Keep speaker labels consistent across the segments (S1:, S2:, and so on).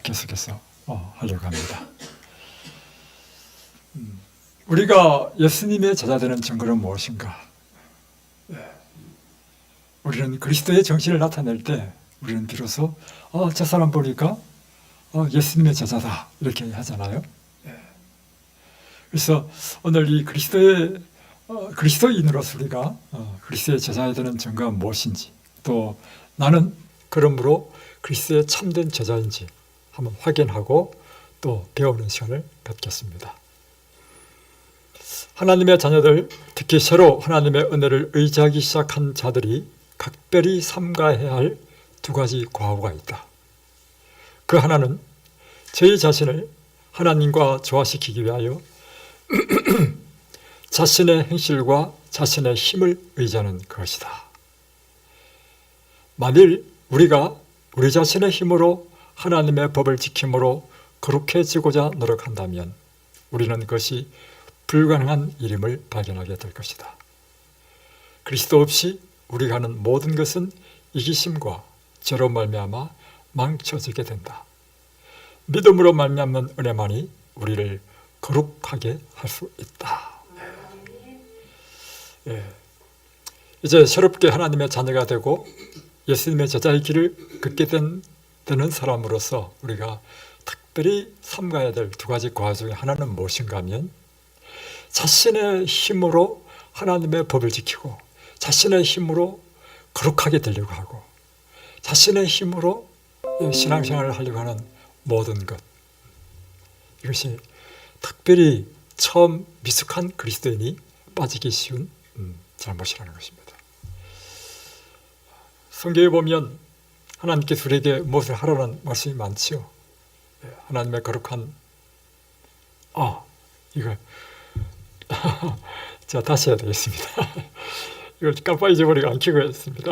S1: 계속해서 하려고 합니다. 우리가 예수님의 제자되는 증거는 무엇인가? 우리는 그리스도의 정신을 나타낼 때 우리는 비로소 저 사람 보니까 예수님의 제자다 이렇게 하잖아요. 그래서 오늘 이 그리스도인으로서 우리가 그리스도의 제자가 되는 증거가 무엇인지, 또 나는 그러므로 그리스도의 참된 제자인지 한번 확인하고 또 배우는 시간을 갖겠습니다. 하나님의 자녀들, 특히 새로 하나님의 은혜를 의지하기 시작한 자들이 각별히 삼가해야 할 두 가지 과오가 있다. 그 하나는 저희 자신을 하나님과 조화시키기 위하여 자신의 행실과 자신의 힘을 의지하는 것이다. 만일 우리가 우리 자신의 힘으로 하나님의 법을 지킴으로 거룩해지고자 노력한다면 우리는 그것이 불가능한 일임을 발견하게 될 것이다. 그리스도 없이 우리가 하는 모든 것은 이기심과 죄로 말미암아 망쳐지게 된다. 믿음으로 말미암는 은혜만이 우리를 거룩하게 할 수 있다. 이제 새롭게 하나님의 자녀가 되고 예수님의 제자의 길을 걷게 되는 사람으로서 우리가 특별히 삼가야 될 두 가지 과오 중에 하나는 무엇인가 하면, 자신의 힘으로 하나님의 법을 지키고 자신의 힘으로 거룩하게 되려고 하고 자신의 힘으로 신앙생활을 하려고 하는 모든 것, 이것이 특별히 처음 미숙한 그리스도인이 빠지기 쉬운 잘못이라는 것입니다. 성경에 보면 하나님께서 우리에게 무엇을 하라는 말씀이 많지요. 하나님의 거룩한 이거 자, 다시 해야 되겠습니다. 이걸 깜빡 잊어버리고 안 켜고 했습니다.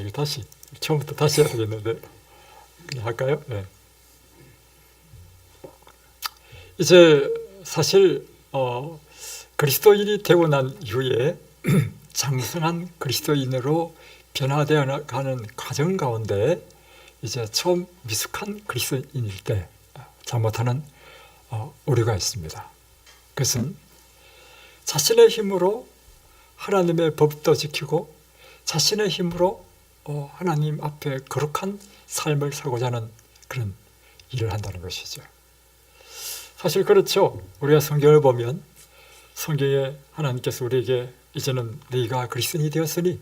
S1: 이거 다시 처음부터 다시 해야 되겠는데 그냥 할까요? 네. 이제 사실 그리스도인이 되고 난 이후에 장성한 그리스도인으로 변화되어 가는 과정 가운데 이제 처음 미숙한 그리스도인일 때 잘못하는 오류가 있습니다. 그것은 자신의 힘으로 하나님의 법도 지키고 자신의 힘으로 하나님 앞에 거룩한 삶을 살고자 하는 그런 일을 한다는 것이죠. 사실 그렇죠. 우리가 성경을 보면 성경에 하나님께서 우리에게 이제는 너희가 그리스도인이 되었으니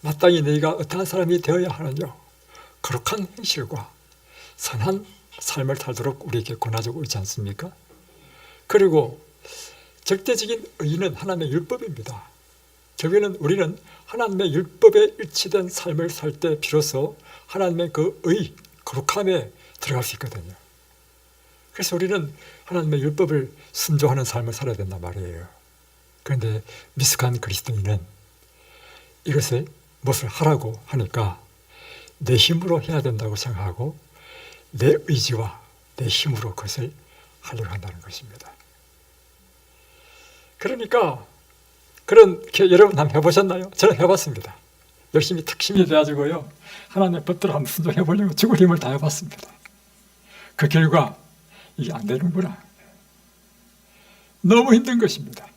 S1: 마땅히 너희가 어떠한 사람이 되어야 하느냐, 거룩한 행실과 선한 삶을 살도록 우리에게 권하주고 있지 않습니까? 그리고 절대적인 의는 하나님의 율법입니다. 결국에는 우리는 하나님의 율법에 일치된 삶을 살 때 비로소 하나님의 그 의, 거룩함에 들어갈 수 있거든요. 그래서 우리는 하나님의 율법을 순종하는 삶을 살아야 된단 말이에요. 그런데 미숙한 그리스도인은 이것을 무엇을 하라고 하니까 내 힘으로 해야 된다고 생각하고 내 의지와 내 힘으로 그것을 하려고 한다는 것입니다. 그러니까 여러분 한번 해보셨나요? 저는 해봤습니다. 열심히 특심이 돼가지고요, 하나님의 법대로 한번 순종해 보려고 죽을 힘을 다 해봤습니다. 그 결과 이게 안 되는구나. 너무 힘든 것입니다.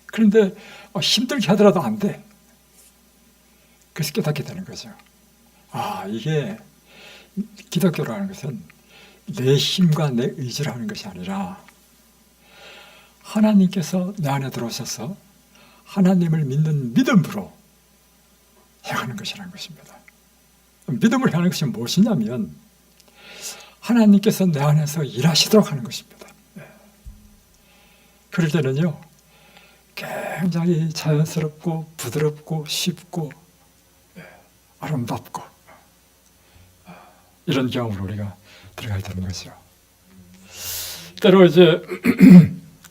S1: 그런데 힘들게 하더라도 안 돼. 그래서 깨닫게 되는 거죠. 이게 기독교라는 것은 내 힘과 내 의지로 하는 것이 아니라 하나님께서 내 안에 들어오셔서 하나님을 믿는 믿음으로 행하는 것이라는 것입니다. 믿음으로 행하는 것이 무엇이냐면 하나님께서 내 안에서 일하시도록 하는 것입니다. 그럴 때는요, 굉장히 자연스럽고 부드럽고 쉽고 아름답고 이런 경험으로 우리가 들어가야 되는 거죠. 때로 이제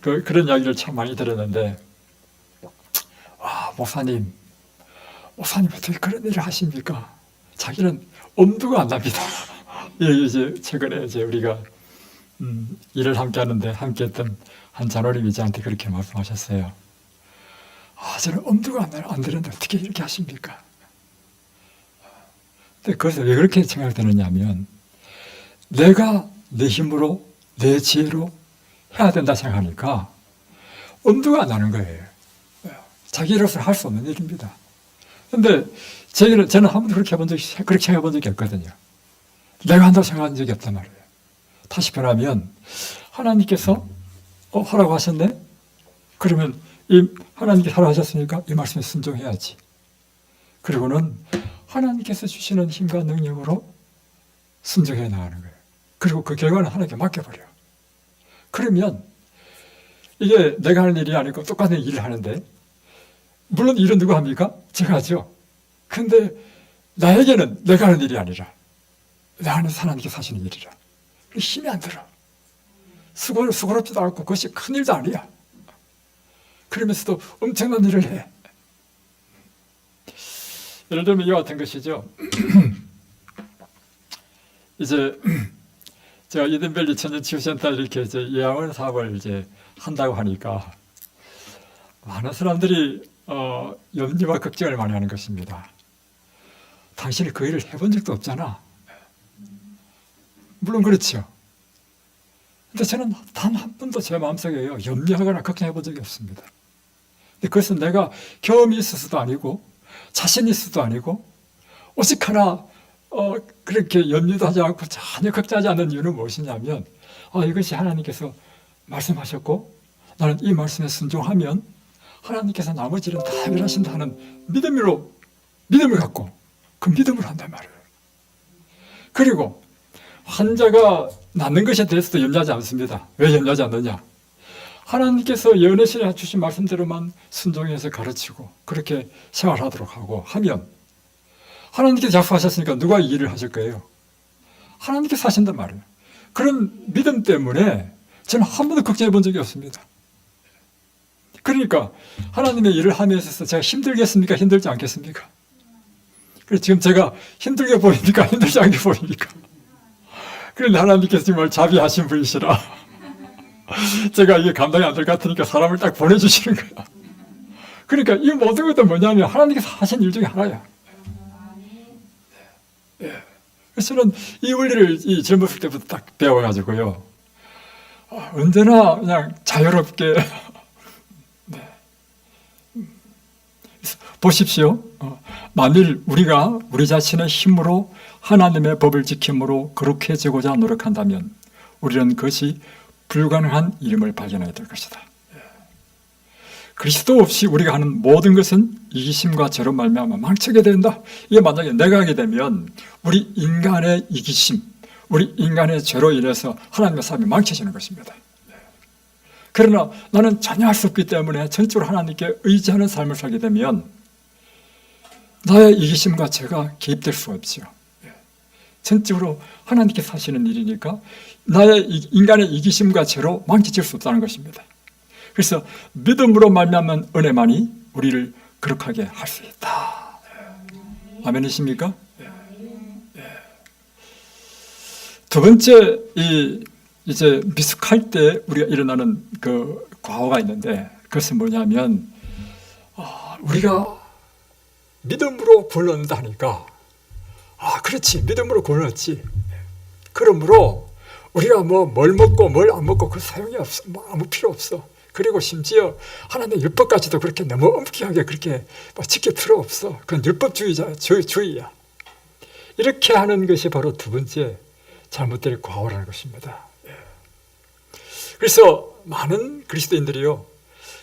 S1: 그런 이야기를 참 많이 들었는데, 목사님 어떻게 그런 일을 하십니까? 자기는 엄두가 안 납니다. 이제 최근에 이제 우리가 일을 함께 하는데 함께 했던 한 자노님이 저한테 그렇게 말씀하셨어요. 저는 엄두가 안 되는데 어떻게 이렇게 하십니까? 근데 그래서 왜 그렇게 생각되느냐 하면 내가 내 힘으로 내 지혜로 해야 된다 생각하니까 엄두가 안 나는 거예요. 자기로서는 할 수 없는 일입니다. 근데 저는 한 번도 그렇게 생각해 본 적이 없거든요. 내가 한다고 생각한 적이 없단 말이에요. 다시 변하면 하나님께서 하라고 하셨네? 그러면 하나님께서 하라고 하셨으니까 이 말씀에 순종해야지. 그리고는 하나님께서 주시는 힘과 능력으로 순종해 나가는 거예요. 그리고 그 결과는 하나님께 맡겨버려요. 그러면 이게 내가 하는 일이 아니고 똑같은 일을 하는데, 물론 일은 누가 합니까? 제가 하죠. 근데 나에게는 내가 하는 일이 아니라 나는 하나님께서 하시는 일이라 힘이 안 들어. 수고롭지도 않고 그것이 큰 일도 아니야. 그러면서도 엄청난 일을 해. 예를 들면 이와 같은 것이죠. 이제 제가 이든밸리 천연치유센터 이렇게 이제 예양원 사업을 이제 한다고 하니까 많은 사람들이 염려와 걱정을 많이 하는 것입니다. 당신이 그 일을 해본 적도 없잖아. 물론 그렇죠. 근데 저는 단 한 번도 제 마음속에요 염려하거나 걱정해 본 적이 없습니다. 근데 그것은 내가 경험이 있어서도 아니고 자신이 있어서도 아니고 오직 하나 그렇게 염려도 하지 않고 전혀 걱정하지 않는 이유는 무엇이냐면 이것이 하나님께서 말씀하셨고 나는 이 말씀에 순종하면 하나님께서 나머지 일은 다 해결하신다는 믿음을 갖고 그 믿음을 한단 말이에요. 그리고 환자가 낫는 것에 대해서도 염려하지 않습니다. 왜 염려하지 않느냐? 하나님께서 예언하시려 주신 말씀대로만 순종해서 가르치고 그렇게 생활하도록 하고 하면 하나님께서 약속하셨으니까 누가 이 일을 하실 거예요? 하나님께서 하신단 말이에요. 그런 믿음 때문에 저는 한 번도 걱정해 본 적이 없습니다. 그러니까 하나님의 일을 함에 있어서 제가 힘들겠습니까? 힘들지 않겠습니까? 그래서 지금 제가 힘들게 보입니까? 힘들지 않게 보입니까? 그런데 하나님께서 정말 자비하신 분이시라 제가 이게 감당이 안 될 것 같으니까 사람을 딱 보내주시는 거야. 그러니까 이 모든 것도 뭐냐면 하나님께서 하신 일 중에 하나야. 그래서 저는 이 원리를 젊었을 때부터 딱 배워가지고요. 언제나 그냥 자유롭게 보십시오. 만일 우리가 우리 자신의 힘으로 하나님의 법을 지킴으로 거룩해지고자 노력한다면 우리는 그것이 불가능한 이름을 발견하게 될 것이다. 그리스도 없이 우리가 하는 모든 것은 이기심과 죄로 말미암아 망치게 된다. 이게 만약에 내가 하게 되면 우리 인간의 이기심, 우리 인간의 죄로 인해서 하나님의 삶이 망쳐지는 것입니다. 그러나 나는 전혀 할 수 없기 때문에 전적으로 하나님께 의지하는 삶을 살게 되면 나의 이기심과 죄가 개입될 수가 없죠. 전적으로 하나님께서 하시는 일이니까 나의 인간의 이기심과 죄로 망쳐질 수 없다는 것입니다. 그래서 믿음으로 말미암은 은혜만이 우리를 거룩하게 할 수 있다. 아멘이십니까? 두 번째, 이제 미숙할 때 우리가 일어나는 그 과오가 있는데 그것은 뭐냐면 우리가 믿음으로 구원을 얻는다 하니까 그렇지, 믿음으로 구원을 얻지. 그러므로 우리가 뭘 먹고 뭘 안 먹고 그 사용이 없어. 아무 필요 없어. 그리고 심지어 하나님의 율법까지도 그렇게 너무 엄격하게 그렇게 지킬 필요 없어. 그건 율법주의야. 이렇게 하는 것이 바로 두 번째 잘못될 과오라는 것입니다. 그래서 많은 그리스도인들이요,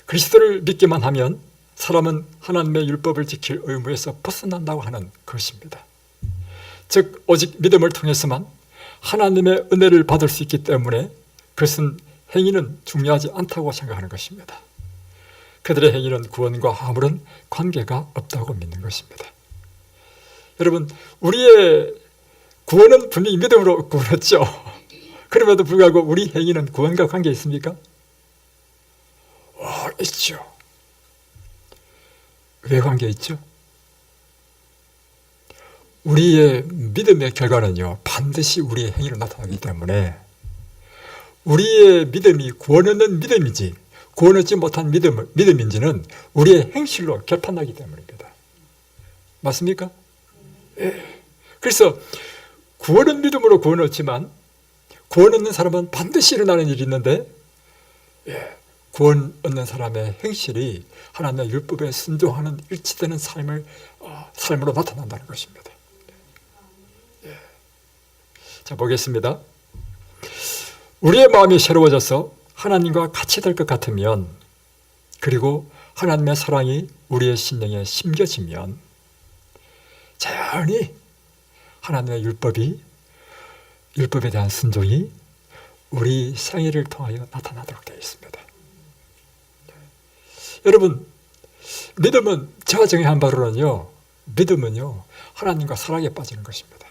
S1: 그리스도를 믿기만 하면 사람은 하나님의 율법을 지킬 의무에서 벗어난다고 하는 것입니다. 즉 오직 믿음을 통해서만 하나님의 은혜를 받을 수 있기 때문에 그것은 행위는 중요하지 않다고 생각하는 것입니다. 그들의 행위는 구원과 아무런 관계가 없다고 믿는 것입니다. 여러분, 우리의 구원은 분명히 믿음으로 구원했죠. 그럼에도 불구하고 우리 행위는 구원과 관계 있습니까? 있죠. 왜 관계 있죠? 우리의 믿음의 결과는요, 반드시 우리의 행위로 나타나기 때문에 우리의 믿음이 구원 얻는 믿음이지 구원 얻지 못한 믿음인지는 우리의 행실로 결판나기 때문입니다. 맞습니까? 예. 그래서 구원은 믿음으로 구원 얻지만 구원 얻는 사람은 반드시 일어나는 일이 있는데 구원 얻는 사람의 행실이 하나님의 율법에 순종하는 일치되는 삶으로 나타난다는 것입니다. 자, 보겠습니다. 우리의 마음이 새로워져서 하나님과 같이 될 것 같으면, 그리고 하나님의 사랑이 우리의 심령에 심겨지면 자연히 하나님의 율법에 대한 순종이 우리 생애를 통하여 나타나도록 되어 있습니다. 여러분, 믿음은 제가 정의한 바로는요, 믿음은요 하나님과 사랑에 빠지는 것입니다.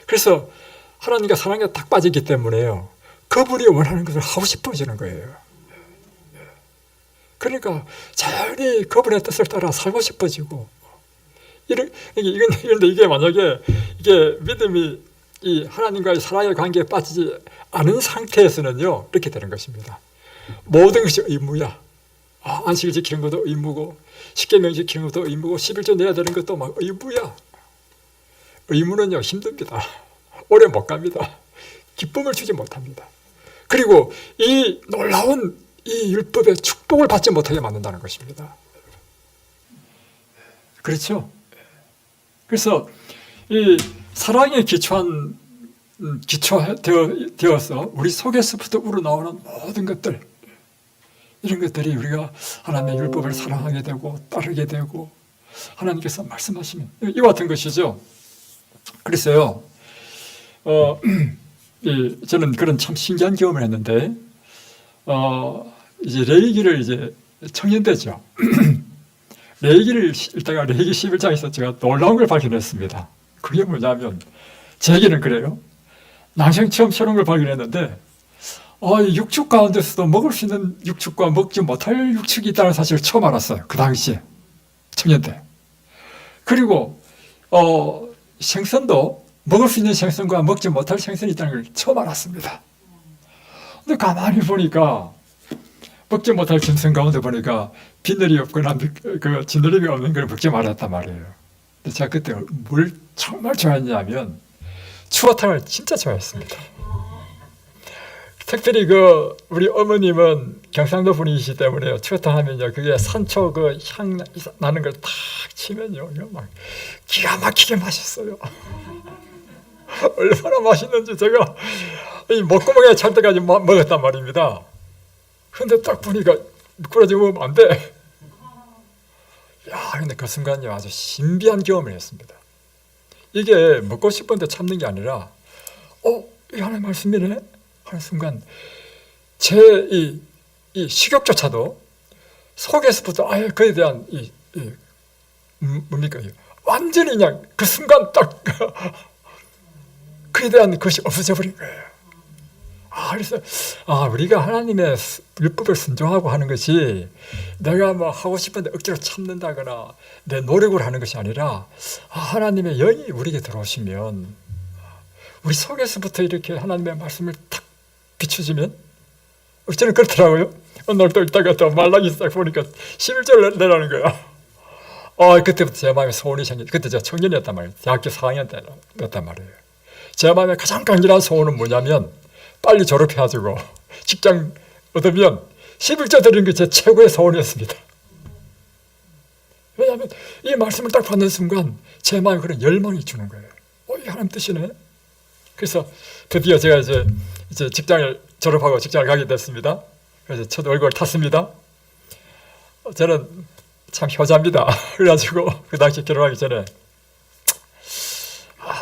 S1: 그래서 하나님과 사랑에 딱 빠지기 때문에요, 그분이 원하는 것을 하고 싶어지는 거예요. 그러니까 자연히 그분의 뜻을 따라 살고 싶어지고, 그런데 이게 만약에 이게 믿음이 이 하나님과의 사랑의 관계에 빠지지 않은 상태에서는요, 이렇게 되는 것입니다. 모든 것이 의무야. 안식일 지키는 것도 의무고, 십계명 지키는 것도 의무고, 11조 내야 되는 것도 막 의무야. 의무는요 힘듭니다. 오래 못 갑니다. 기쁨을 주지 못합니다. 그리고 이 놀라운 이 율법의 축복을 받지 못하게 만든다는 것입니다. 그렇죠? 그래서 이 사랑에 기초되어서 우리 속에서부터 우러나오는 모든 것들, 이런 것들이 우리가 하나님의 율법을 사랑하게 되고 따르게 되고 하나님께서 말씀하시면 이와 같은 것이죠. 그래서요, 저는 그런 참 신기한 경험을 했는데, 이제 레위기를 이제 청년대죠. 레위기를 읽다가 레위기 11장에서 제가 놀라운 걸 발견했습니다. 그게 뭐냐면, 제 얘기는 그래요. 난생 처음 새로운 걸 발견했는데, 육축 가운데서도 먹을 수 있는 육축과 먹지 못할 육축이 있다는 사실을 처음 알았어요. 그 당시에 청년 때. 그리고 생선도 먹을 수 있는 생선과 먹지 못할 생선이 있다는 걸 처음 알았습니다. 근데 가만히 보니까 먹지 못할 생선 가운데 보니까 비늘이 없거나 그 지느러미 없는 걸 먹지 말았단 말이에요. 근데 제가 그때 뭘 정말 좋아했냐면 추어탕을 진짜 좋아했습니다. 특별히 우리 어머님은 경상도 분이시기 때문에 추어탕 하면요, 그게 산초 향 나는 걸 탁 치면요, 막 기가 막히게 맛있어요. 얼마나 맛있는지 제가 이 목구멍에 찰 때까지 먹었단 말입니다. 근데 딱 보니까 미꾸라지 먹으면 안 돼. 근데 그 순간요, 아주 신비한 경험을 했습니다. 이게 먹고 싶은데 참는 게 아니라, 이게 하나의 말씀이네? 하는 순간, 제 이 식욕조차도 속에서부터 아예 그에 대한 뭡니까? 완전히 그냥 그 순간 딱 그에 대한 것이 없어져 버린 거예요. 그래서 우리가 하나님의 율법을 순종하고 하는 것이 내가 뭐 하고 싶은데 억지로 참는다거나 내 노력으로 하는 것이 아니라, 하나님의 영이 우리에게 들어오시면 우리 속에서부터 이렇게 하나님의 말씀을 탁 비춰지면, 저는 그렇더라고요. 어느 날 또 있다가 또 말라기 싹 보니까 11절을 내라는 거야. 그때부터 제 마음에 소원이 생겼. 그때 제가 청년이었단 말이에요. 대학교 4학년 때였단 말이에요. 제 마음에 가장 강렬한 소원은 뭐냐면, 빨리 졸업해가지고 직장 얻으면 11조 드리는 게 제 최고의 소원이었습니다. 왜냐하면 이 말씀을 딱 받는 순간 제 마음에 그런 열망이 주는 거예요. 이게 하나님 뜻이네. 그래서 드디어 제가 이제 직장을 졸업하고 직장을 가게 됐습니다. 그래서 첫 월급을 탔습니다. 저는 참 효자입니다. 그래가지고 그 당시 결혼하기 전에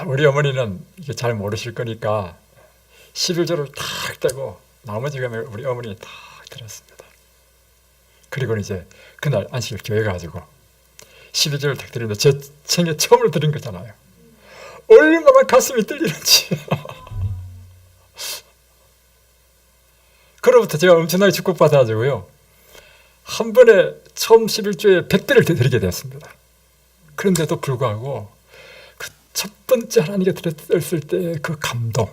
S1: 우리 어머니는 이게 잘 모르실 거니까 11조를 탁 떼고 나머지 금액을 우리 어머니에 탁 드렸습니다. 그리고 이제 그날 안식일 교회 가지고 11조를 탁 드리는데 제 생애 처음으로 드린 거잖아요. 얼마나 가슴이 떨리는지. 그로부터 제가 엄청나게 축복받아가지고요, 한 번에 처음 11조에 100배를 드리게 되었습니다. 그런데도 불구하고 그 첫 번째 하나님께 드렸을 때 그 감동,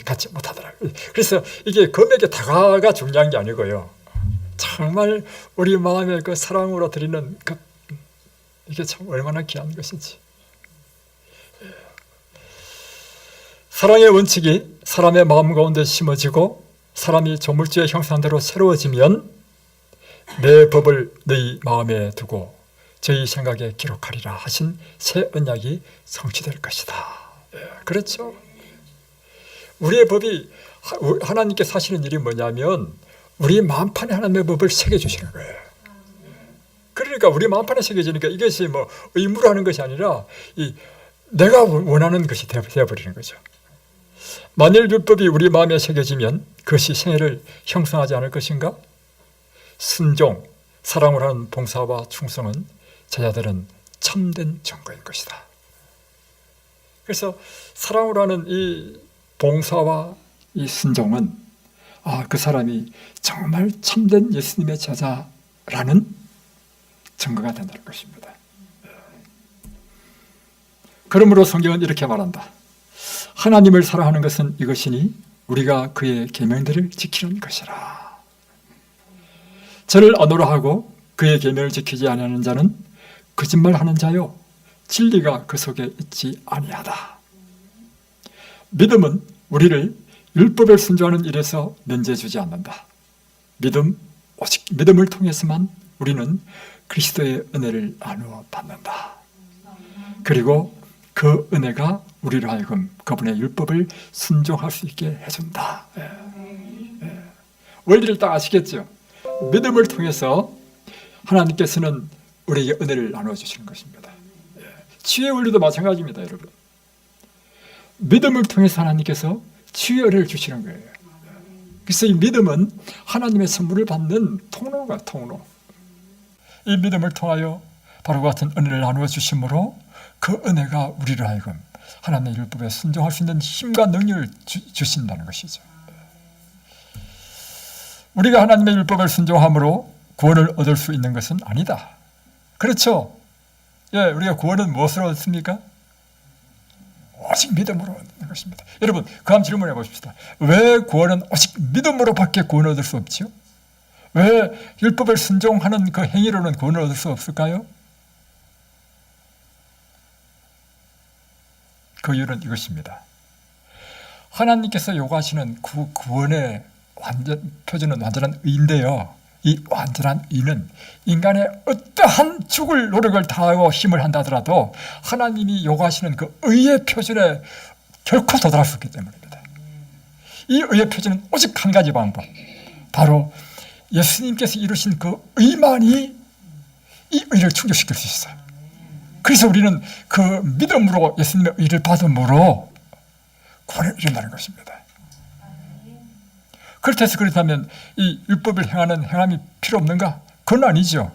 S1: 갖지 못하더라고요. 그래서 이게 금액의 다가가 중요한 게 아니고요. 정말 우리 마음의 그 사랑으로 드리는 이게 참 얼마나 귀한 것인지. 사랑의 원칙이 사람의 마음 가운데 심어지고 사람이 조물주의 형상대로 새로워지면 내 법을 너희 마음에 두고 저희 생각에 기록하리라 하신 새 언약이 성취될 것이다. 그렇죠. 우리의 법이 하나님께서 하시는 일이 뭐냐면 우리 마음판에 하나님의 법을 새겨주시는 거예요. 그러니까 우리 마음판에 새겨지니까 이것이 뭐 의무로 하는 것이 아니라 내가 원하는 것이 되어버리는 거죠. 만일 율법이 우리 마음에 새겨지면 그것이 생애를 형성하지 않을 것인가? 순종, 사랑을 하는 봉사와 충성은 제자들은 참된 증거인 것이다. 그래서 사랑을 하는 이 봉사와 이 순종은 그 사람이 정말 참된 예수님의 제자라는 증거가 된다는 것입니다. 그러므로 성경은 이렇게 말한다. 하나님을 사랑하는 것은 이것이니 우리가 그의 계명들을 지키는 것이라. 저를 언어로 하고 그의 계명을 지키지 아니하는 자는 거짓말하는 자요 진리가 그 속에 있지 아니하다. 믿음은 우리를 율법을 순종하는 일에서 면제주지 않는다. 오직 믿음을 통해서만 우리는 그리스도의 은혜를 나누어 받는다. 그리고 그 은혜가 우리로 하여금 그분의 율법을 순종할 수 있게 해준다. 원리를 딱 아시겠죠? 믿음을 통해서 하나님께서는 우리에게 은혜를 나누어 주시는 것입니다. 치유의 원리도 마찬가지입니다, 여러분. 믿음을 통해서 하나님께서 치유의 은혜를 주시는 거예요. 그래서 이 믿음은 하나님의 선물을 받는 통로가 통로. 이 믿음을 통하여 바로 같은 은혜를 나누어 주심으로 그 은혜가 우리를 하여금 하나님의 율법에 순종할 수 있는 힘과 능력을 주신다는 것이죠. 우리가 하나님의 율법을 순종함으로 구원을 얻을 수 있는 것은 아니다. 그렇죠? 우리가 구원은 무엇으로 얻습니까? 오직 믿음으로 얻는 것입니다. 여러분, 그 한번 질문해 보십시다. 왜 구원은 오직 믿음으로밖에 구원을 얻을 수 없지요? 왜 율법을 순종하는 그 행위로는 구원을 얻을 수 없을까요? 그 이유는 이것입니다. 하나님께서 요구하시는 그 구원의 표준은 완전한 의인데요. 이 완전한 의는 인간의 어떠한 죽을 노력을 다하고 힘을 한다 하더라도 하나님이 요구하시는 그 의의 표준에 결코 도달할 수 없기 때문입니다. 이 의의 표준은 오직 한 가지 방법, 바로 예수님께서 이루신 그 의만이 이 의를 충족시킬 수 있어요. 그래서 우리는 그 믿음으로 예수님의 의를 받음으로 구원을 이룬다는 것입니다. 그렇다면 이 율법을 행하는 행함이 필요 없는가? 그건 아니죠.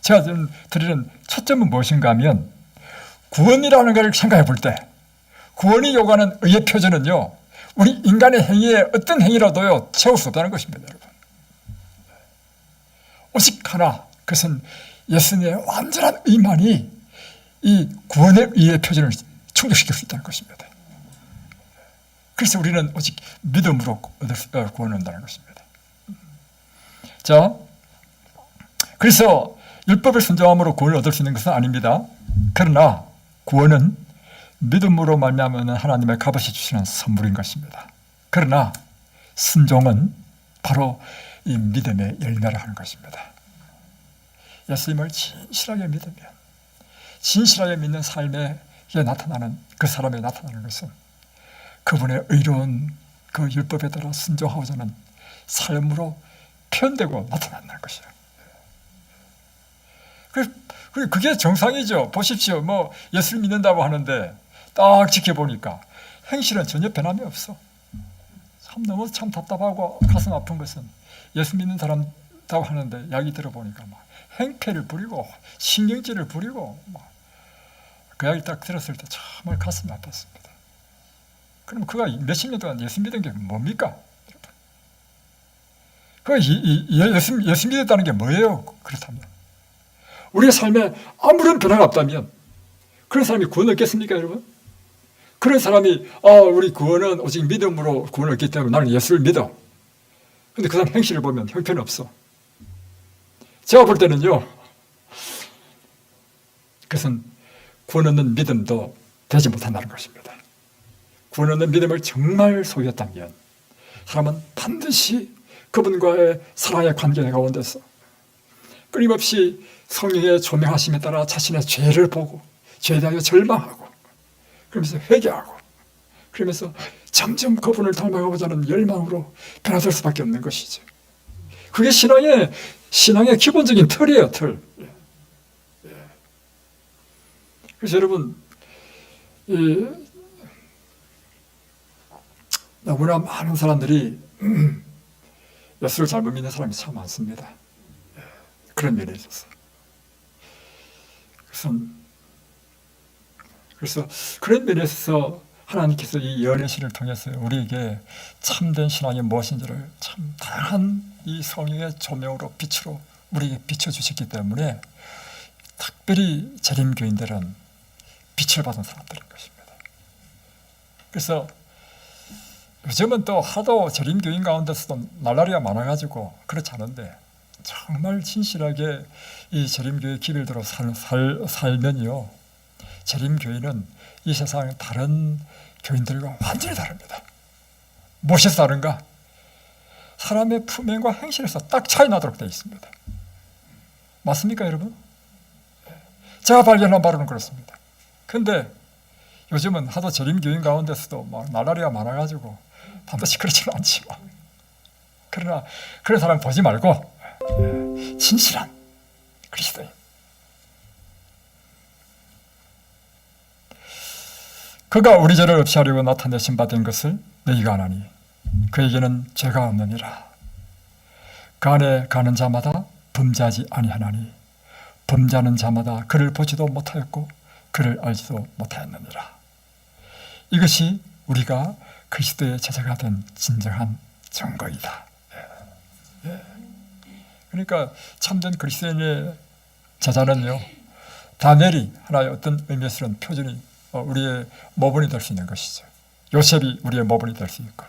S1: 제가 드리는 초점은 무엇인가 하면 구원이라는 것을 생각해 볼 때 구원이 요구하는 의의 표준은요, 우리 인간의 행위에 어떤 행위라도요 채울 수 없다는 것입니다, 여러분. 오직 하나, 그것은 예수님의 완전한 의만이 이 구원의 의의 표준을 충족시킬 수 있다는 것입니다. 그래서 우리는 오직 믿음으로 구원을 얻는다는 것입니다. 자, 그래서 율법을 순종함으로 구원을 얻을 수 있는 것은 아닙니다. 그러나 구원은 믿음으로 말미암은 하나님의 값없이 주시는 선물인 것입니다. 그러나 순종은 바로 이 믿음의 열매를 하는 것입니다. 예수님을 진실하게 믿으면, 진실하게 믿는 삶에 나타나는, 그 사람에 나타나는 것은 그분의 의로운 그 율법에 따라 순종하고자 하는 삶으로 표현되고 나타난다는 것이에요. 그게 정상이죠. 보십시오. 예수를 믿는다고 하는데 딱 지켜보니까 행실은 전혀 변함이 없어. 너무 답답하고 가슴 아픈 것은 예수 믿는 사람다고 하는데 이야기 들어보니까 행패를 부리고 신경질을 부리고 그 이야기 딱 들었을 때 정말 가슴이 아팠습니다. 그럼 그가 몇십 년 동안 예수 믿은 게 뭡니까? 예수 믿었다는 게 뭐예요? 그렇다면 우리의 삶에 아무런 변화가 없다면 그런 사람이 구원 얻겠습니까, 여러분? 그런 사람이 우리 구원은 오직 믿음으로 구원을 얻기 때문에 나는 예수를 믿어. 근데 그 사람 행실을 보면 형편없어. 제가 볼 때는요, 그것은 구원 얻는 믿음도 되지 못한다는 것입니다. 구원 얻는 믿음을 정말 소유했다면 사람은 반드시 그분과의 사랑의 관계 가운데서 끊임없이 성령의 조명하심에 따라 자신의 죄를 보고 죄에 대하여 절망하고 그러면서 회개하고 그러면서 점점 그분을 닮아가고자 하는 열망으로 변화될 수밖에 없는 것이죠. 그게 신앙의 기본적인 틀이에요, 틀. 그래서 여러분, 너무나 많은 사람들이 예수를 잘못 믿는 사람이 참 많습니다. 그런 면에 있어서. 그래서 그런 면에 있어서 하나님께서 이 예언의 통해서 우리에게 참된 신앙이 무엇인지를 참 다양한 이 성령의 조명으로 빛으로 우리에게 비춰주셨기 때문에 특별히 재림교인들은 빛을 받은 사람들인 것입니다. 그래서 요즘은 또 하도 재림교인 가운데서도 날라리가 많아가지고 그렇지 않은데 정말 진실하게 이 재림교회 기를 들어 살면요, 재림교인은 이 세상의 다른 교인들과 완전히 다릅니다. 무엇이 다른가? 사람의 품행과 행실에서 딱 차이 나도록 되어 있습니다. 맞습니까, 여러분? 제가 발견한 바로는 그렇습니다. 근데 요즘은 하도 재림교인 가운데서도 막 날라리가 많아가지고 반드시 그렇지는 않지만, 그러나 그런 사람 보지 말고 진실한 그리스도인, 그가 우리 죄를 없이 하려고 나타내신 바 된 것을 너희가 아나니 그에게는 죄가 없느니라. 그 안에 가는 자마다 범죄하지 아니하나니 범죄하는 자마다 그를 보지도 못하였고 그를 알지도 못하였느니라. 이것이 우리가 그리스도의 제자가 된 진정한 증거이다. 그러니까 참된 그리스도인의 제자는요, 다니엘이 하나의 어떤 의미에서는 표준이 우리의 모본이 될 수 있는 것이죠. 요셉이 우리의 모본이 될 수 있고,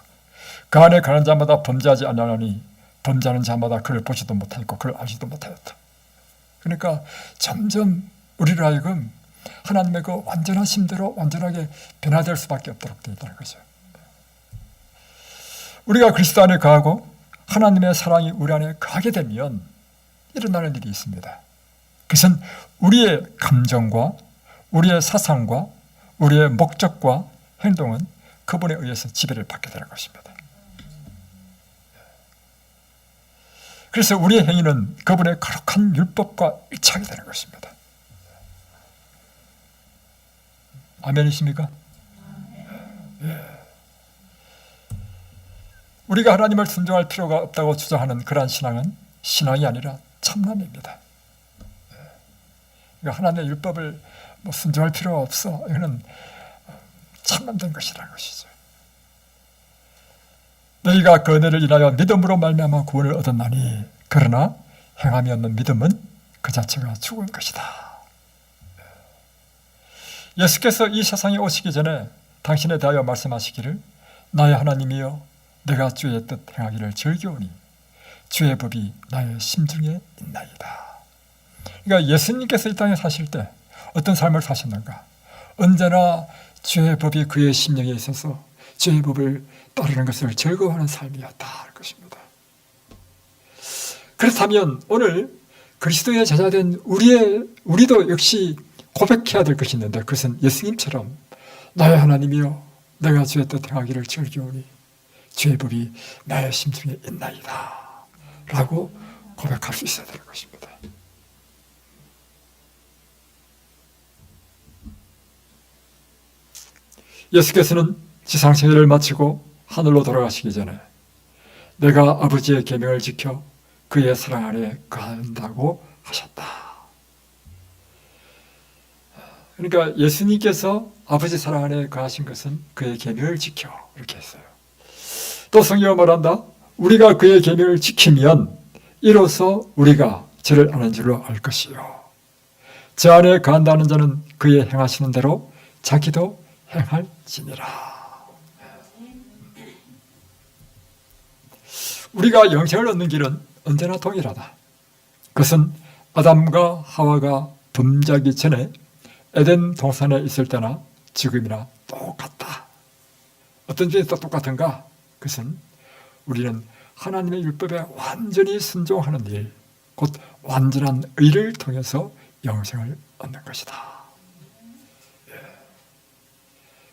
S1: 그 안에 가는 자마다 범죄하지 아니하니 범죄하는 자마다 그를 보지도 못하였고 그를 알지도 못하였다. 그러니까 점점 우리를 하여금 하나님의 그 완전하심대로 완전하게 변화될 수밖에 없도록 되어 있다는 거죠. 우리가 그리스도 안에 거하고 하나님의 사랑이 우리 안에 거하게 되면 일어나는 일이 있습니다. 그것은 우리의 감정과 우리의 사상과 우리의 목적과 행동은 그분에 의해서 지배를 받게 되는 것입니다. 그래서 우리의 행위는 그분의 거룩한 율법과 일치하게 되는 것입니다. 아멘이십니까? 우리가 하나님을 순종할 필요가 없다고 주장하는 그러한 신앙은 신앙이 아니라 참남입니다. 그러니까 하나님의 율법을 순종할 필요가 없어, 이거는 참남된 것이라는 것이죠. 너희가 그 은혜를 인하여 믿음으로 말미암아 구원을 얻었나니 그러나 행함이 없는 믿음은 그 자체가 죽은 것이다. 예수께서 이 세상에 오시기 전에 당신에 대하여 말씀하시기를 나의 하나님이여 내가 주의 뜻 행하기를 즐겨오니 주의 법이 나의 심중에 있나이다. 그러니까 예수님께서 이 땅에 사실 때 어떤 삶을 사셨는가? 언제나 주의 법이 그의 심령에 있어서 주의 법을 따르는 것을 즐거워하는 삶이었다 할 것입니다. 그렇다면 오늘 그리스도의 제자된 우리도 역시 고백해야 될 것이 있는데, 그것은 예수님처럼 나의 하나님이여 내가 주의 뜻 행하기를 즐겨오니 주의 법이 나의 심중에 있나이다 라고 고백할 수 있어야 되는 것입니다. 예수께서는 지상생애를 마치고 하늘로 돌아가시기 전에 내가 아버지의 계명을 지켜 그의 사랑 안에 거한다고 하셨다. 그러니까 예수님께서 아버지 사랑 안에 거하신 것은 그의 계명을 지켜 이렇게 했어요. 또 성경은 말한다. 우리가 그의 계명을 지키면 이로써 우리가 저를 아는 줄로 알 것이요 저 안에 거한다는 자는 그의 행하시는 대로 자기도 행할지니라. 우리가 영생을 얻는 길은 언제나 동일하다. 그것은 아담과 하와가 범죄하기 전에 에덴 동산에 있을 때나 지금이나 똑같다. 어떤 점이 또 똑같은가? 그것은 우리는 하나님의 율법에 완전히 순종하는 일, 곧 완전한 의를 통해서 영생을 얻는 것이다.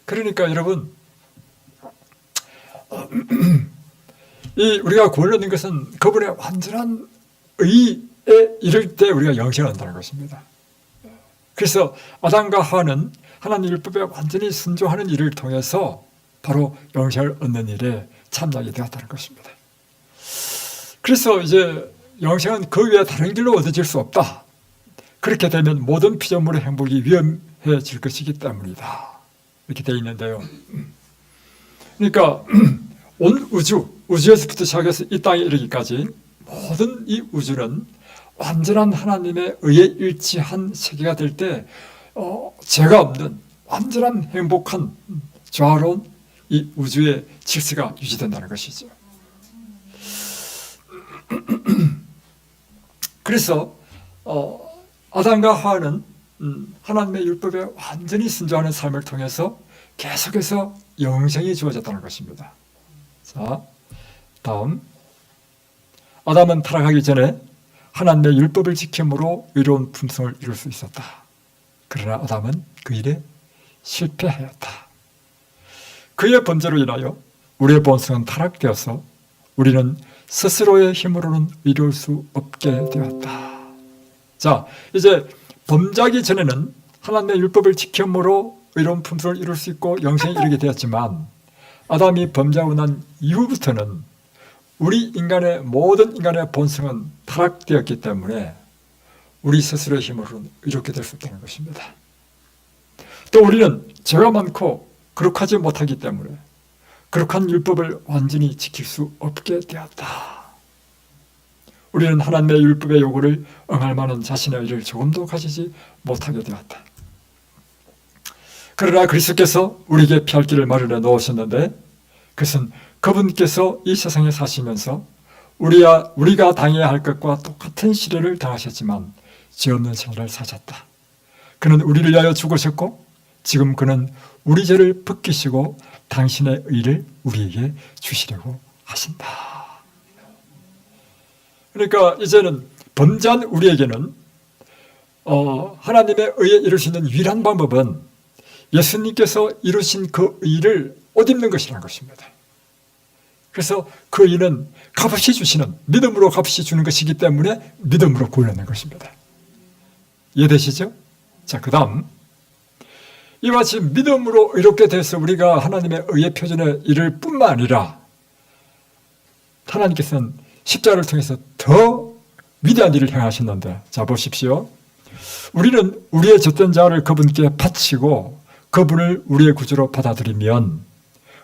S1: 그러니까 여러분, 우리가 구원을 얻는 것은 그분의 완전한 의에 이를 때 우리가 영생을 얻는다는 것입니다. 그래서 아담과 하와는 하나님 율법에 완전히 순종하는 일을 통해서 바로 영생을 얻는 일에 참여하게 되었다는 것입니다. 그래서 이제 영생은 그 외에 다른 길로 얻어질 수 없다. 그렇게 되면 모든 피조물의 행복이 위험해질 것이기 때문이다. 이렇게 되어 있는데요. 그러니까 온 우주에서부터 시작해서 이 땅에 이르기까지 모든 이 우주는 완전한 하나님의 의에 일치한 세계가 될 때 죄가 없는 완전한 행복한 조화로운 이 우주의 질서가 유지된다는 것이죠. 그래서 아담과 하와는 하나님의 율법에 완전히 순종하는 삶을 통해서 계속해서 영생이 주어졌다는 것입니다. 자, 다음, 아담은 타락하기 전에 하나님의 율법을 지킴으로 의로운 품성을 이룰 수 있었다. 그러나 아담은 그 일에 실패하였다. 그의 범죄로 인하여 우리의 본성은 타락되어서 우리는 스스로의 힘으로는 이룰 수 없게 되었다. 자, 이제 범죄하기 전에는 하나님의 율법을 지킴으로 의로운 품성을 이룰 수 있고 영생에 이르게 되었지만 아담이 범죄하고 난 이후부터는 우리 인간의 모든 인간의 본성은 타락되었기 때문에 우리 스스로의 힘으로는 이렇게 될 수 없다는 것입니다. 또 우리는 죄가 많고 거룩하지 못하기 때문에 거룩한 율법을 완전히 지킬 수 없게 되었다. 우리는 하나님의 율법의 요구를 응할 만한 자신의 의를 조금도 가지지 못하게 되었다. 그러나 그리스도께서 우리에게 피할 길을 마련해 놓으셨는데 그것은 그분께서 이 세상에 사시면서 우리가 당해야 할 것과 똑같은 시련을 당하셨지만 죄 없는 생활을 사셨다. 그는 우리를 위하여 죽으셨고 지금 그는 우리 죄를 벗기시고 당신의 의를 우리에게 주시려고 하신다. 그러니까 이제는 범죄한 우리에게는 하나님의 의에 이룰 수 있는 유일한 방법은 예수님께서 이루신 그 의를 옷 입는 것이라는 것입니다. 그래서 그 의는 값없이 주시는, 믿음으로 값없이 주는 것이기 때문에 믿음으로 구원하는 것입니다. 이해되시죠? 자, 그 다음 이와 같이 믿음으로 의롭게 돼서 우리가 하나님의 의의 표준에 이를 뿐만 아니라 하나님께서는 십자가를 통해서 더 위대한 일을 행하셨는데, 자 보십시오. 우리는 우리의 젖된 자를 그분께 바치고 그분을 우리의 구주로 받아들이면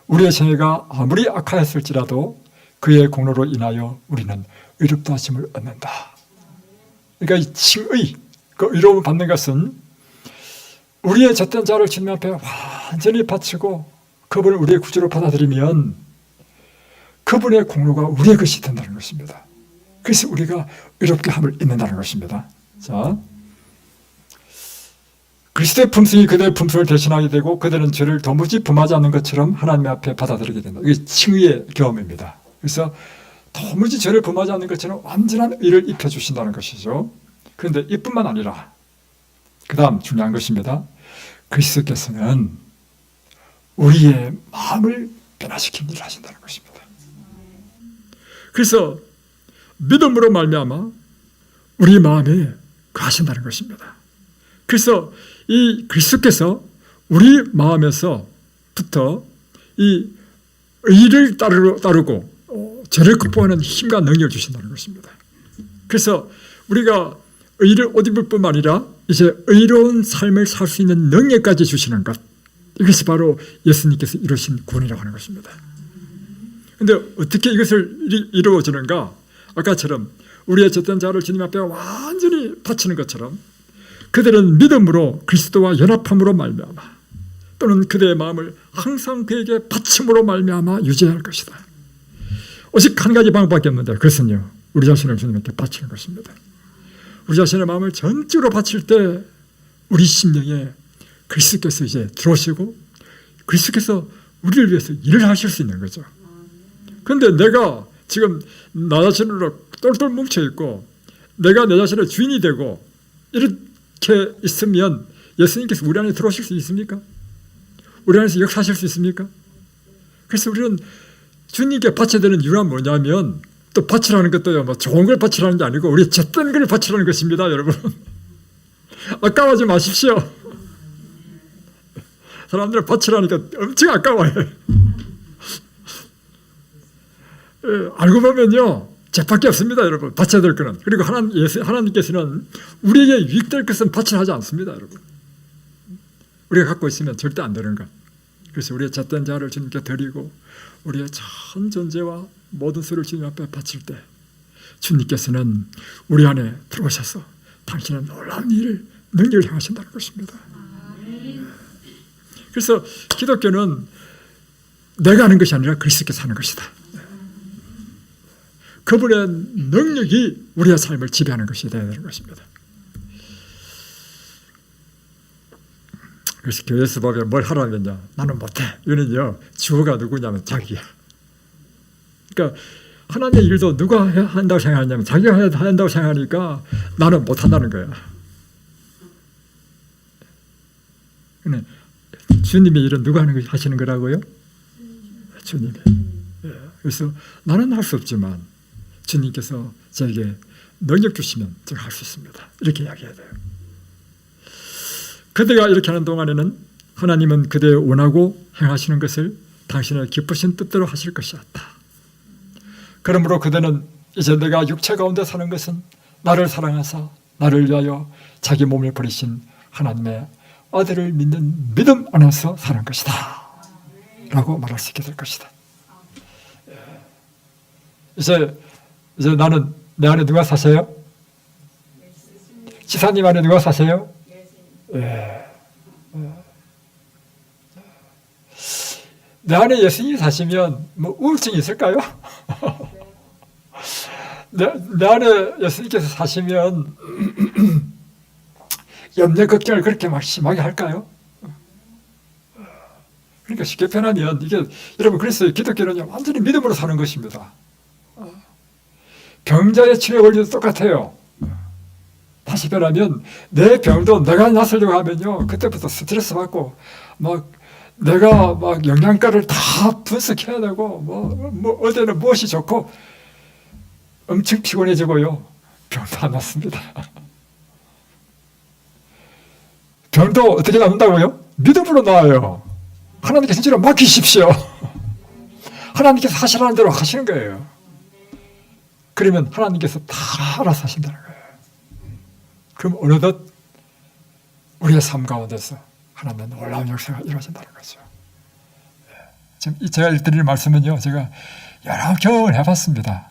S1: 우리의 생애가 아무리 악하였을지라도 그의 공로로 인하여 우리는 의롭다 하심을 얻는다. 그러니까 이 칭의, 그 의로움을 받는 것은 우리의 젖된 자를 주님 앞에 완전히 바치고 그분을 우리의 구주로 받아들이면 그분의 공로가 우리의 것이 된다는 것입니다. 그래서 우리가 의롭게 함을 입는다는 것입니다. 자, 그리스도의 품성이 그들의 품성을 대신하게 되고 그들은 죄를 도무지 범하지 않는 것처럼 하나님 앞에 받아들이게 된다. 이게 칭의의 경험입니다. 그래서 도무지 죄를 범하지 않는 것처럼 완전한 의를 입혀주신다는 것이죠. 그런데 이뿐만 아니라 그 다음 중요한 것입니다. 그리스도께서는 우리의 마음을 변화시키는 일을 하신다는 것입니다. 그래서 믿음으로 말미암아 우리 마음에 거하신다는 것입니다. 그래서 이 그리스도께서 우리 마음에서부터 이 의를 따르고 죄를 극복하는 힘과 능력을 주신다는 것입니다. 그래서 우리가 의를 옷 입을 뿐만 아니라 이제 의로운 삶을 살 수 있는 능력까지 주시는 것, 이것이 바로 예수님께서 이루신 구원이라고 하는 것입니다. 그런데 어떻게 이것을 이루어지는가? 아까처럼 우리의 젖된 자를 주님 앞에 완전히 바치는 것처럼 그들은 믿음으로 그리스도와 연합함으로 말미암아 또는 그대의 마음을 항상 그에게 바침으로 말미암아 유지해야 할 것이다. 오직 한 가지 방법밖에 없는데 그것은요, 우리 자신을 주님께 바치는 것입니다. 우리 자신의 마음을 전적으로 바칠 때 우리 심령에 그리스도께서 이제 들어오시고 그리스도께서 우리를 위해서 일을 하실 수 있는 거죠. 그런데 내가 지금 나 자신으로 똘똘 뭉쳐있고 내가 내 자신의 주인이 되고 이렇게 있으면 예수님께서 우리 안에 들어오실 수 있습니까? 우리 안에서 역사하실 수 있습니까? 그래서 우리는 주님께 바쳐야 되는 이유가 뭐냐면, 또 바치라는 것도요, 뭐 좋은 걸 바치라는 게 아니고 우리 잿던 걸 바치라는 것입니다, 여러분. 아까워하지 마십시오. 사람들은 바치라니까 엄청 아까워해. 알고 보면요, 잿밖에 없습니다, 여러분. 바쳐야 될 거는. 그리고 하나님께서는 우리에게 유익될 것은 바치라 하지 않습니다, 여러분. 우리가 갖고 있으면 절대 안 되는 것. 그래서 우리의 잿된 자를 주님께 드리고 우리의 전 존재와 모든 수를 주님 앞에 바칠 때 주님께서는 우리 안에 들어오셔서 당신의 놀라운 일을, 능력을 행하신다는 것입니다. 그래서 기독교는 내가 하는 것이 아니라 그리스도께서 하는 것이다. 그분의 능력이 우리의 삶을 지배하는 것이 되어야 되는 것입니다. 그래서 교회에서 보면 뭘 하라고 했냐, 나는 못해. 이거는요, 주어가 누구냐면 자기야. 그러니까 하나님의 일도 누가 한다고 생각하냐면 자기가 한다고 생각하니까 나는 못한다는 거야. 근데 주님의 일은 누가 하시는 거라고요? 주님이. 그래서 나는 할 수 없지만 주님께서 저에게 능력 주시면 제가 할 수 있습니다. 이렇게 이야기해야 돼요. 그대가 이렇게 하는 동안에는 하나님은 그대의 원하고 행하시는 것을 당신의 기쁘신 뜻대로 하실 것이었다. 그러므로 그대는 이제 내가 육체 가운데 사는 것은 나를 사랑하사 나를 위하여 자기 몸을 버리신 하나님의 아들을 믿는 믿음 안에서 사는 것이다 라고 말할 수 있게 될 것이다. 이제 나는, 내 안에 누가 사세요? 지사님 안에 누가 사세요? 내 안에 예수님이 사시면 뭐 우울증이 있을까요? 내 안에 예수님께서 사시면 염려 걱정을 그렇게 막 심하게 할까요? 그러니까 쉽게 표현하면 이게, 여러분, 그래서 기독교는 완전히 믿음으로 사는 것입니다. 병자의 치료의 원리도 똑같아요. 다시 표현하면 내 병도 내가 나서려고 하면요, 그때부터 스트레스 받고 막 내가 막 영양가를 다 분석해야 되고 뭐 어디는 무엇이 좋고 엄청 피곤해지고요, 병도 안 낫습니다. 병도 어떻게 낫는다고요? 믿음으로 나아요. 하나님께 진짜로 맡기십시오. 하나님께서 하시라는 대로 하시는 거예요. 그러면 하나님께서 다 알아서 하신다는 거예요. 그럼 어느덧 우리의 삶 가운데서 하나님의 놀라운 역사가 이루어진다는 거죠. 지금 제가 드릴 말씀은요, 제가 여러 경험을 해봤습니다.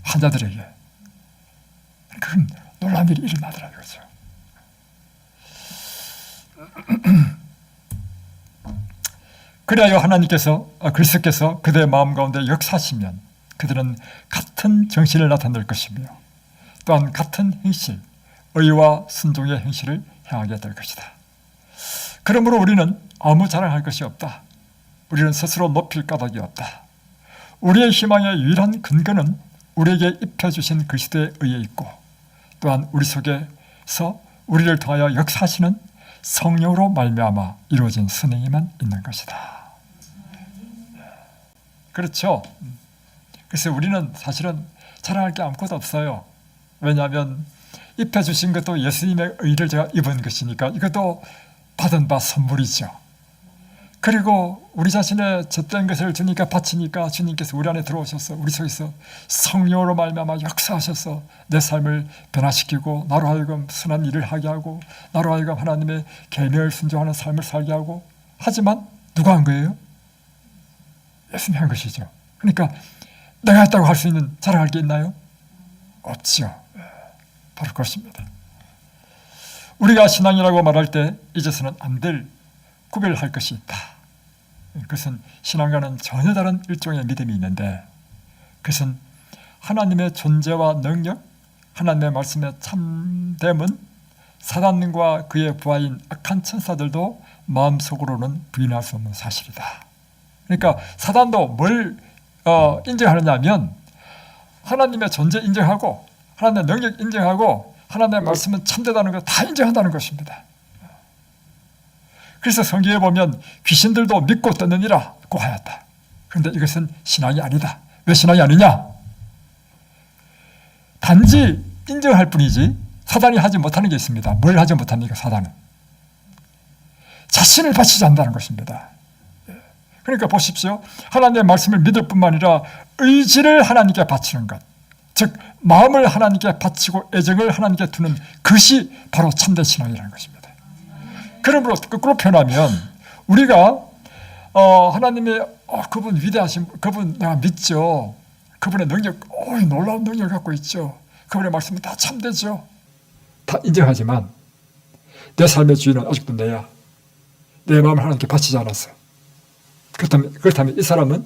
S1: 환자들에게. 그럼 놀라운 일이 일어나더라고요. 그래야 하나님께서, 그리스도께서 그들의 마음 가운데 역사하시면 그들은 같은 정신을 나타낼 것이며 또한 같은 행실, 의와 순종의 행실을 행하게 될 것이다. 그러므로 우리는 아무 자랑할 것이 없다. 우리는 스스로 높일 까닭이 없다. 우리의 희망의 유일한 근거는 우리에게 입혀주신 그리스도의 의에 있고 또한 우리 속에서 우리를 통하여 역사하시는 성령으로 말미암아 이루어진 선행에만 있는 것이다. 그렇죠? 그래서 우리는 사실은 자랑할 게 아무것도 없어요. 왜냐하면 입혀주신 것도 예수님의 의를 제가 입은 것이니까 이것도 받은 바 선물이죠. 그리고 우리 자신의 젖된 것을 주님께 바치니까 주님께서 우리 안에 들어오셔서 우리 속에서 성령으로 말미암아 역사하셔서 내 삶을 변화시키고 나로 하여금 선한 일을 하게 하고 나로 하여금 하나님의 계명을 순종하는 삶을 살게 하고, 하지만 누가 한 거예요? 예수님이 한 것이죠. 그러니까 내가 했다고 할 수 있는 자랑할 게 있나요? 없죠. 바로 그렇습니다. 우리가 신앙이라고 말할 때 잊어서는 안 될 구별할 것이 있다. 그것은 신앙과는 전혀 다른 일종의 믿음이 있는데, 그것은 하나님의 존재와 능력, 하나님의 말씀의 참됨은 사단과 그의 부하인 악한 천사들도 마음속으로는 부인할 수 없는 사실이다. 그러니까 사단도 뭘 인정하느냐 하면 하나님의 존재 인정하고 하나님의 능력 인정하고 하나님의 말씀은 참되다는 거 다 인정한다는 것입니다. 그래서 성경에 보면 귀신들도 믿고 듣느니라고 하였다. 그런데 이것은 신앙이 아니다. 왜 신앙이 아니냐? 단지 인정할 뿐이지 사단이 하지 못하는 게 있습니다. 뭘 하지 못합니까? 사단은 자신을 바치지 않는다는 것입니다. 그러니까 보십시오. 하나님의 말씀을 믿을 뿐만 아니라 의지를 하나님께 바치는 것, 즉 마음을 하나님께 바치고 애정을 하나님께 두는 것이 바로 참된 신앙이라는 것입니다. 그러므로 거꾸로 표현하면 우리가 하나님의 그분 위대하신 그분 내가 믿죠. 그분의 능력, 놀라운 능력을 갖고 있죠. 그분의 말씀은 다 참되죠. 다 인정하지만 내 삶의 주인은 아직도 내야. 내 마음을 하나님께 바치지 않았어. 그렇다면 이 사람은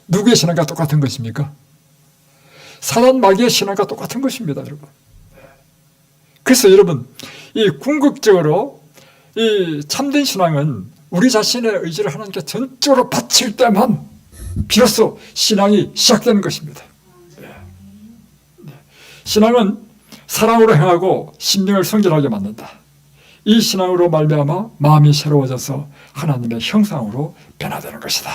S1: 누구의 신앙과 똑같은 것입니까? 사단 마귀의 신앙과 똑같은 것입니다, 여러분. 그래서 여러분, 이 궁극적으로 이 참된 신앙은 우리 자신의 의지를 하나님께 전적으로 바칠 때만 비로소 신앙이 시작되는 것입니다. 신앙은 사랑으로 행하고 심령을 성결하게 만든다. 이 신앙으로 말미암아 마음이 새로워져서 하나님의 형상으로 변화되는 것이다.